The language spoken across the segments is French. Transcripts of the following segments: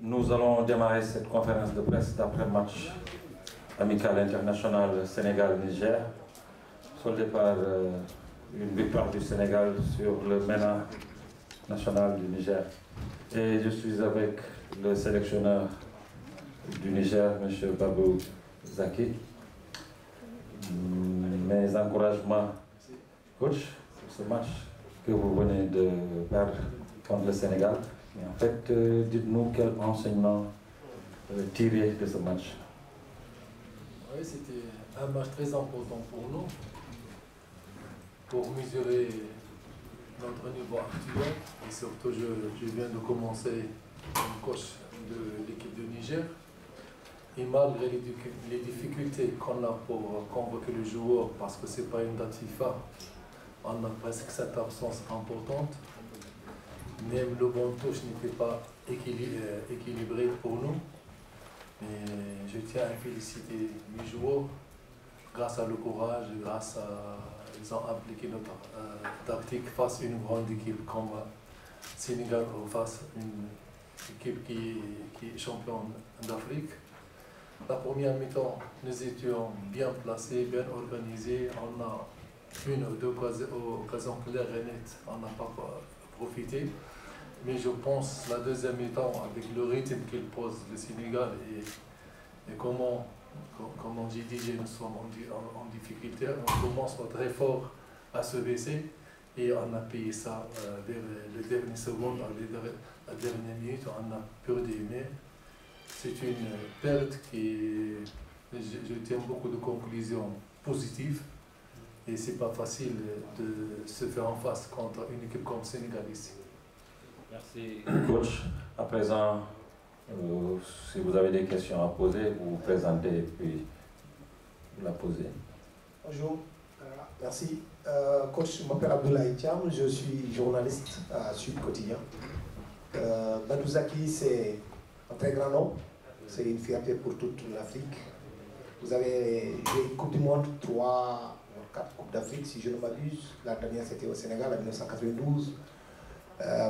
Nous allons démarrer cette conférence de presse d'après-match amical international Sénégal-Niger, soldé par une victoire du Sénégal sur le MENA national du Niger. Et je suis avec le sélectionneur du Niger, M. Babou Zaki. Mes encouragements, coach, pour ce match que vous venez de perdre contre le Sénégal. Mais en fait, dites-nous quel enseignement tirer de ce match. Oui, c'était un match très important pour nous, pour mesurer notre niveau actuel. Et surtout, je viens de commencer comme coach de l'équipe de Niger. Et malgré les difficultés qu'on a pour convoquer les joueurs, parce que ce n'est pas une date FIFA, on a presque cette absence importante. Même le bon touche n'était pas équilibré pour nous. Et je tiens à féliciter les joueurs grâce à le courage, grâce à ils ont appliqué notre tactique face à une grande équipe comme Sénégal ou face à une équipe qui est championne d'Afrique. La première mi-temps, nous étions bien placés, bien organisés. On a une ou deux occasions claires et nettes, on n'a pas profité. Mais je pense que la deuxième mi-temps, avec le rythme qu'il pose le Sénégal et comment j'ai dit, nous sommes en difficulté, on commence très fort à se baisser et on a payé ça vers les dernières secondes, à la dernière minute, on a perdu. Mais c'est une perte qui, je tiens beaucoup de conclusions positives et c'est pas facile de se faire en face contre une équipe comme Sénégal ici. Merci, coach. À présent, si vous avez des questions à poser, vous vous présentez et puis vous la posez. Bonjour, merci. Coach, je m'appelle Abdoulaye Thiam, je suis journaliste à Sud Quotidien. Babou Zaki, c'est un très grand nom, c'est une fierté pour toute l'Afrique. Vous avez joué une Coupe du Monde, 3 ou 4 Coupes d'Afrique, si je ne m'abuse. La dernière, c'était au Sénégal en 1992.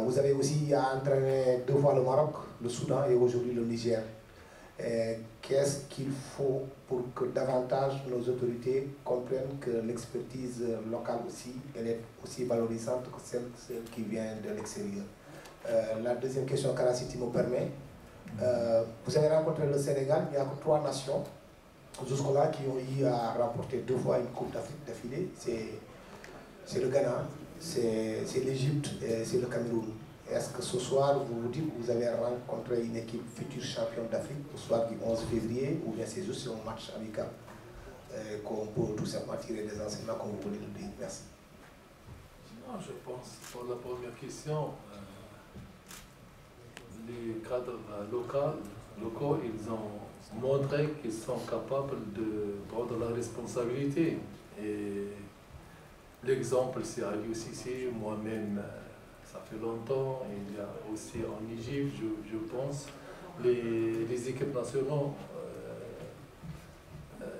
Vous avez aussi entraîné 2 fois le Maroc, le Soudan et aujourd'hui le Niger. Qu'est-ce qu'il faut pour que davantage nos autorités comprennent que l'expertise locale aussi, elle est aussi valorisante que celle qui vient de l'extérieur? La deuxième question, Kara, si tu me permets. Vous avez rencontré le Sénégal, il n'y a que 3 nations jusque-là qui ont eu à remporter 2 fois une Coupe d'Afrique d'affilée. C'est le Ghana, c'est l'Égypte et c'est le Cameroun. Est-ce que ce soir, vous vous dites que vous avez rencontré une équipe future championne d'Afrique au soir du 11 février, ou bien c'est juste un match amical qu'on peut tout simplement tirer des enseignements comme vous voulez le dire? Merci. Non, je pense, pour la première question, les cadres locaux, ils ont montré qu'ils sont capables de prendre la responsabilité. Et l'exemple, c'est Aliou Cissé, moi-même, ça fait longtemps. Il y a aussi en Égypte, je pense, les équipes nationales,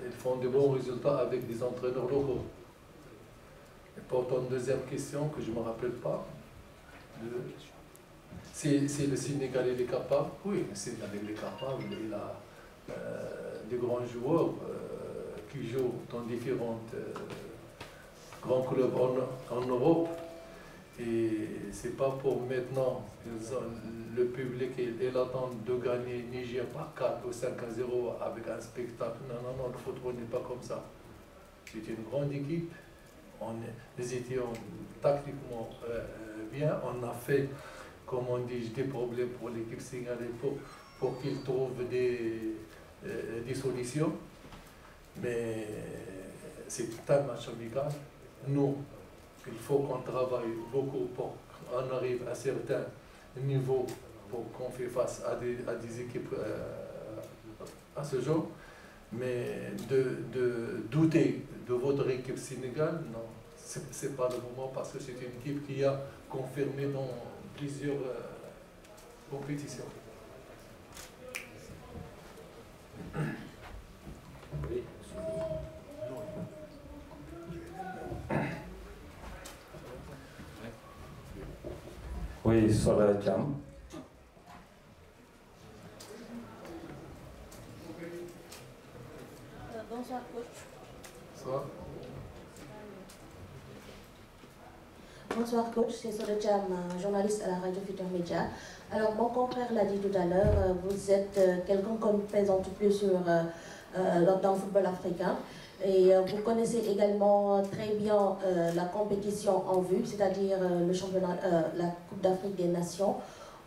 ils font de bons résultats avec des entraîneurs locaux. Et pour ton deuxième question, que je ne me rappelle pas, si le Sénégal est capable, oui, le Sénégal est capable. Il a des grands joueurs qui jouent dans différents grands clubs en Europe. Et c'est pas pour maintenant, le public il attend de gagner Niger par 4 ou 5-0 avec un spectacle. Non, le football n'est pas comme ça. C'est une grande équipe. Nous étions tactiquement bien. On a fait, comme on dit, des problèmes pour l'équipe sénégalaise pour qu'ils trouvent des solutions. Mais c'est un match amical. Nous, il faut qu'on travaille beaucoup pour qu'on arrive à certains niveaux pour qu'on fasse face à des équipes à ce genre. Mais de douter de votre équipe sénégalaise, non, ce n'est pas le moment parce que c'est une équipe qui a confirmé dans plusieurs compétitions. Oui. Oui, Sola Thiam. Bonsoir, coach. Bonsoir. Bonsoir, coach. C'est Soda Cham, journaliste à la radio Futur Média. Alors, mon confrère l'a dit tout à l'heure, vous êtes quelqu'un qu'on ne présente plus dans le football africain. Et vous connaissez également très bien la compétition en vue, c'est-à-dire le championnat, la Coupe d'Afrique des Nations.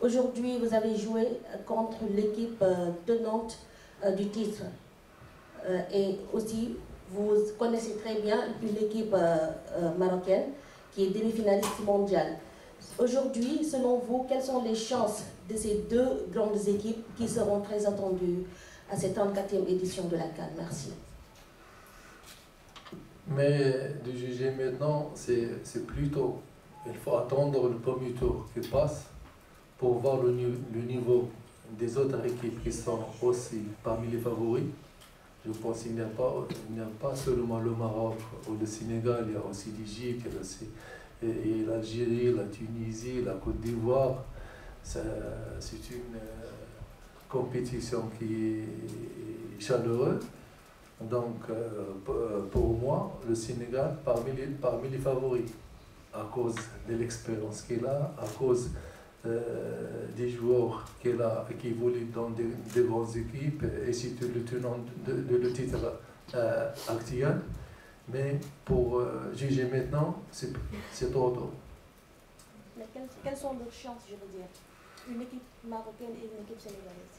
Aujourd'hui, vous avez joué contre l'équipe tenante du titre. Et aussi, vous connaissez très bien l'équipe marocaine qui est demi-finaliste mondiale. Aujourd'hui, selon vous, quelles sont les chances de ces deux grandes équipes qui seront très attendues à cette 34e édition de la CAN? Merci. Mais de juger maintenant, c'est plutôt, il faut attendre le premier tour qui passe pour voir le niveau des autres équipes qui sont aussi parmi les favoris. Je pense qu'il n'y a pas seulement le Maroc ou le Sénégal, il y a aussi l'Égypte, et l'Algérie, la Tunisie, la Côte d'Ivoire. C'est une compétition qui est chaleureuse. Donc, pour moi, le Sénégal parmi les favoris, à cause de l'expérience qu'il a, à cause des joueurs qu'il a, qui évoluent dans des grandes équipes, et c'est le tenant de le titre actuel. Mais pour juger maintenant, c'est trop tôt. Mais quelles sont leurs chances, je veux dire? Une équipe marocaine et une équipe sénégalaise?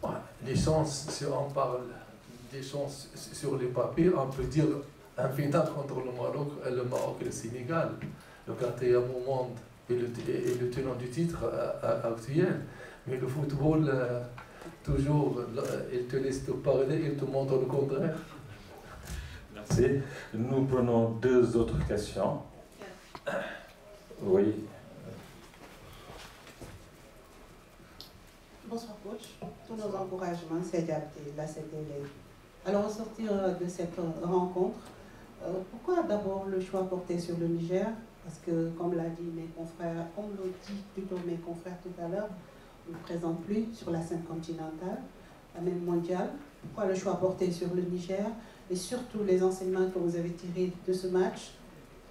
Ouais, les chances, si on parle des chances sur les papiers, on peut dire un final contre le Maroc et le Sénégal, le 4e au monde et le tenant du titre actuel. Mais le football, toujours, il te laisse te parler, il te montre le contraire. Merci. Nous prenons deux autres questions. Oui. Bonsoir coach, tous nos encouragements, c'est adapté, la CTL. Alors au sortir de cette rencontre, pourquoi d'abord le choix porté sur le Niger? Parce que comme l'a dit mes confrères, comme l'ont dit plutôt mes confrères tout à l'heure, on ne présente plus sur la scène continentale, la même mondiale. Pourquoi le choix porté sur le Niger? Et surtout les enseignements que vous avez tirés de ce match,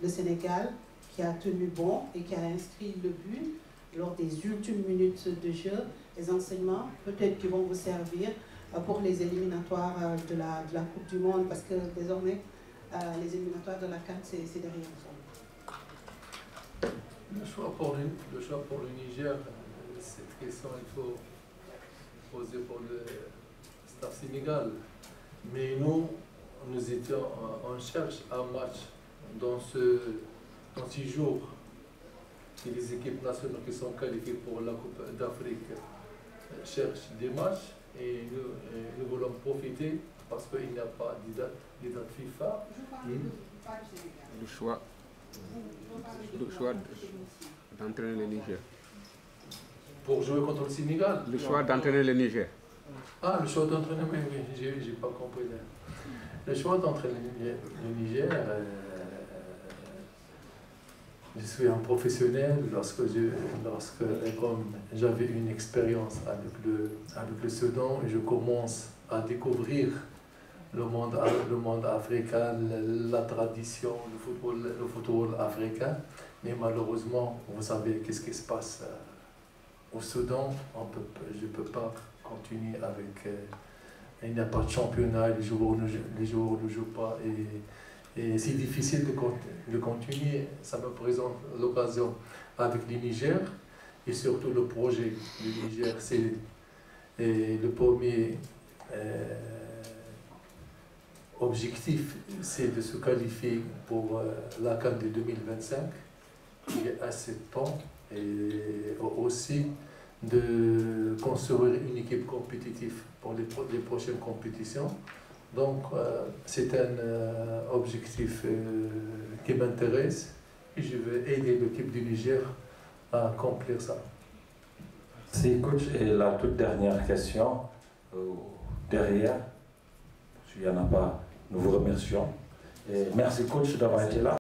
le Sénégal, qui a tenu bon et qui a inscrit le but lors des ultimes minutes de jeu, les enseignements peut-être qui vont vous servir pour les éliminatoires de la Coupe du Monde, parce que désormais, les éliminatoires de la CAN, c'est derrière nous. Le choix pour le Niger, cette question, il faut poser pour le staff sénégal. Mais nous étions en cherche un match dans ces jours. Et les équipes nationales qui sont qualifiées pour la Coupe d'Afrique cherchent des matchs et nous voulons profiter parce qu'il n'y a pas de date FIFA. Le choix d'entraîner le Niger. Pour jouer contre le Sénégal. Le choix d'entraîner le Niger. Ah, le choix d'entraîner, oui, j'ai pas compris. Le choix d'entraîner le Niger, je suis un professionnel lorsque comme j'avais une expérience avec le Soudan, je commence à découvrir le monde africain, la tradition, le football africain. Mais malheureusement, vous savez qu'est-ce qui se passe au Soudan. Je ne peux pas continuer avec... il n'y a pas de championnat, les joueurs ne jouent pas. Et c'est difficile de continuer. Ça me présente l'occasion avec le Niger. Et surtout le projet du Niger, c'est le premier objectif, c'est de se qualifier pour la CAN de 2025. Il y a assez de temps. Et aussi de construire une équipe compétitive pour les prochaines compétitions. Donc, c'est un objectif qui m'intéresse et je vais aider l'équipe du Niger à accomplir ça. C'est coach, et la toute dernière question, derrière, s'il n'y en a pas, nous vous remercions. Et merci coach d'avoir été là.